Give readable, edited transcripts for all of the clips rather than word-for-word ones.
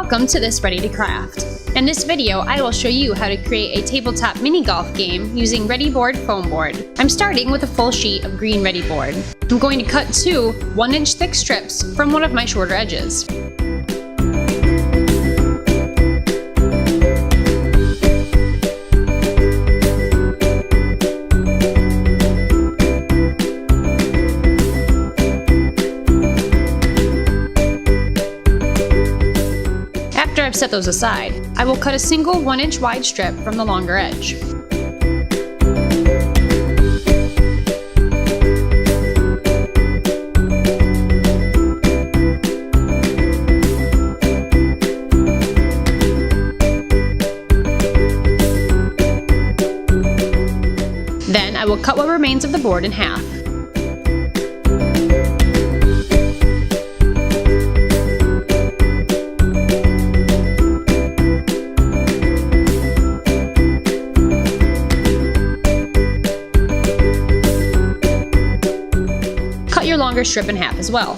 Welcome to this Readi-to-Craft. In this video, I will show you how to create a tabletop mini golf game using Readi-Board foam board. I'm starting with a full sheet of green Readi-Board. I'm going to cut two 1-inch thick strips from one of my shorter edges. After I've set those aside, I will cut a single 1-inch wide strip from the longer edge. Then I will cut what remains of the board in half. Cut your longer strip in half as well.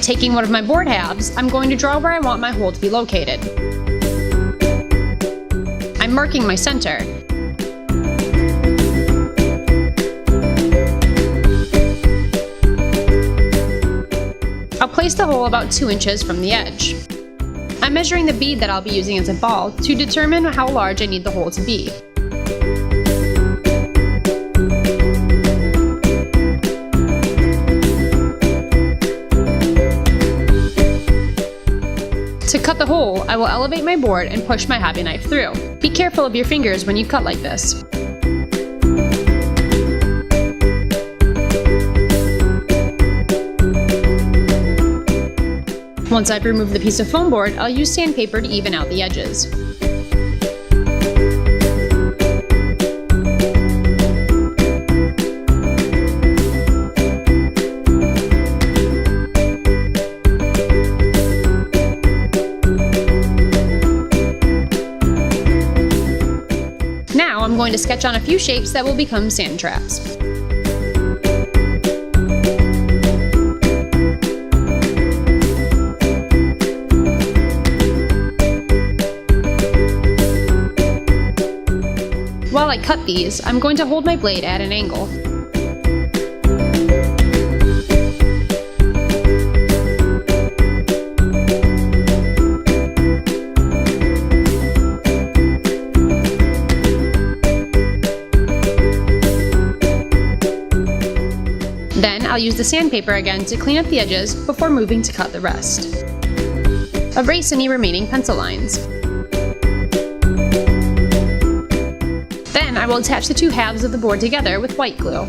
Taking one of my board halves, I'm going to draw where I want my hole to be located. I'm marking my center. I'll place the hole about 2 inches from the edge. I'm measuring the bead that I'll be using as a ball to determine how large I need the hole to be. To cut the hole, I will elevate my board and push my hobby knife through. Be careful of your fingers when you cut like this. Once I've removed the piece of foam board, I'll use sandpaper to even out the edges. Now I'm going to sketch on a few shapes that will become sand traps. While I cut these, I'm going to hold my blade at an angle. Then I'll use the sandpaper again to clean up the edges before moving to cut the rest. Erase any remaining pencil lines. Then I will attach the two halves of the board together with white glue.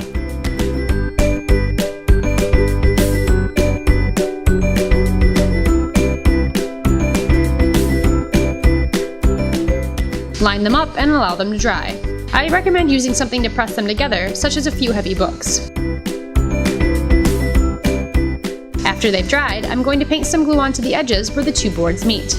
Line them up and allow them to dry. I recommend using something to press them together, such as a few heavy books. After they've dried, I'm going to paint some glue onto the edges where the two boards meet.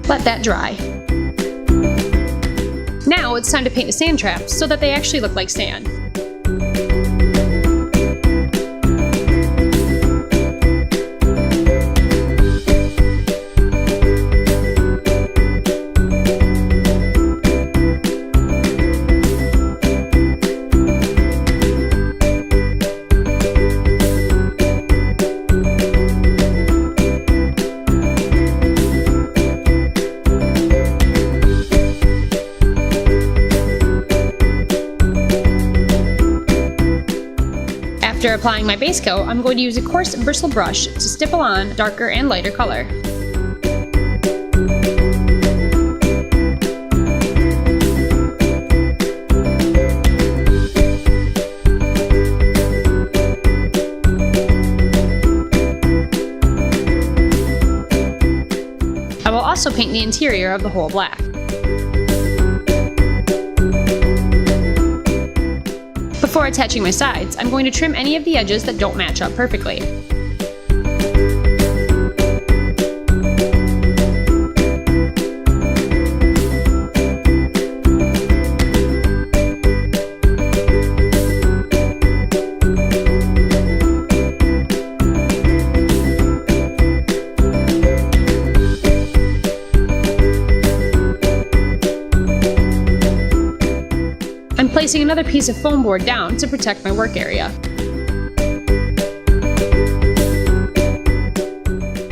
Let that dry. Now it's time to paint the sand traps so that they actually look like sand. After applying my base coat, I'm going to use a coarse bristle brush to stipple on darker and lighter color. I will also paint the interior of the whole black. Before attaching my sides, I'm going to trim any of the edges that don't match up perfectly. I'm placing another piece of foam board down to protect my work area.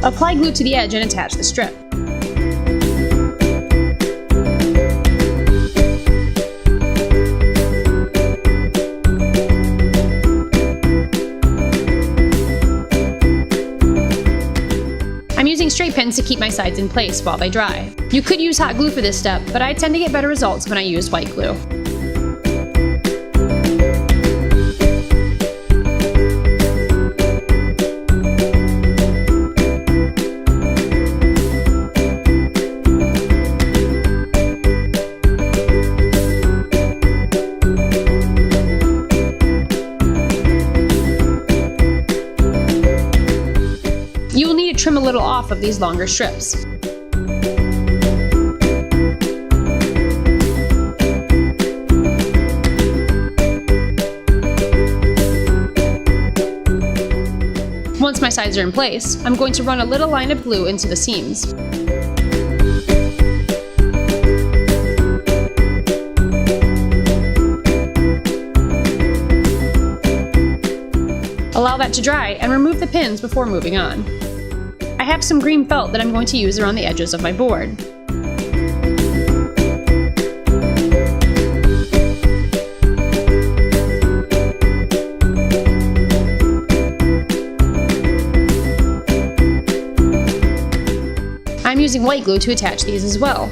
Apply glue to the edge and attach the strip. I'm using straight pins to keep my sides in place while they dry. You could use hot glue for this step, but I tend to get better results when I use white glue. You will need to trim a little off of these longer strips. Once my sides are in place, I'm going to run a little line of glue into the seams. Allow that to dry and remove the pins before moving on. I have some green felt that I'm going to use around the edges of my board. I'm using white glue to attach these as well.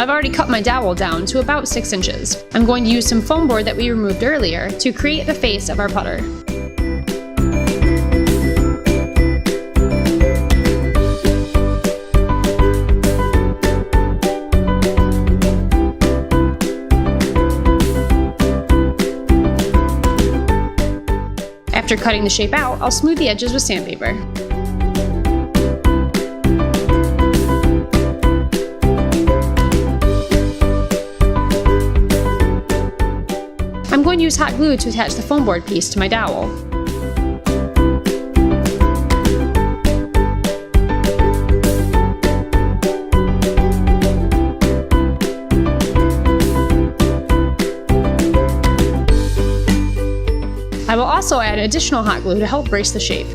I've already cut my dowel down to about 6 inches. I'm going to use some foam board that we removed earlier to create the face of our putter. After cutting the shape out, I'll smooth the edges with sandpaper. I'm going to use hot glue to attach the foam board piece to my dowel. I will also add additional hot glue to help brace the shape.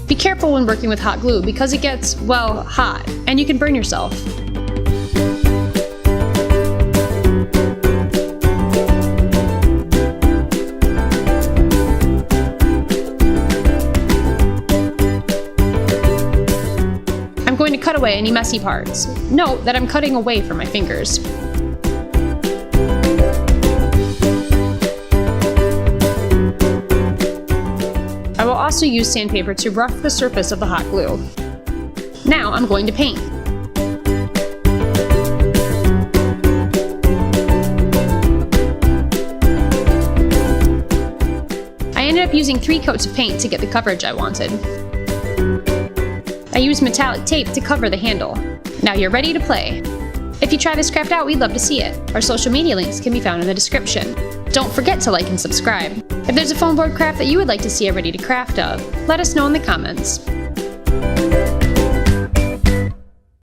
Be careful when working with hot glue because it gets, well, hot, and you can burn yourself. away any messy parts. Note that I'm cutting away from my fingers. I will also use sandpaper to rough the surface of the hot glue. Now I'm going to paint. I ended up using 3 coats of paint to get the coverage I wanted. I used metallic tape to cover the handle. Now you're ready to play. If you try this craft out, we'd love to see it. Our social media links can be found in the description. Don't forget to like and subscribe. If there's a foam board craft that you would like to see a Ready-to-Craft of, let us know in the comments.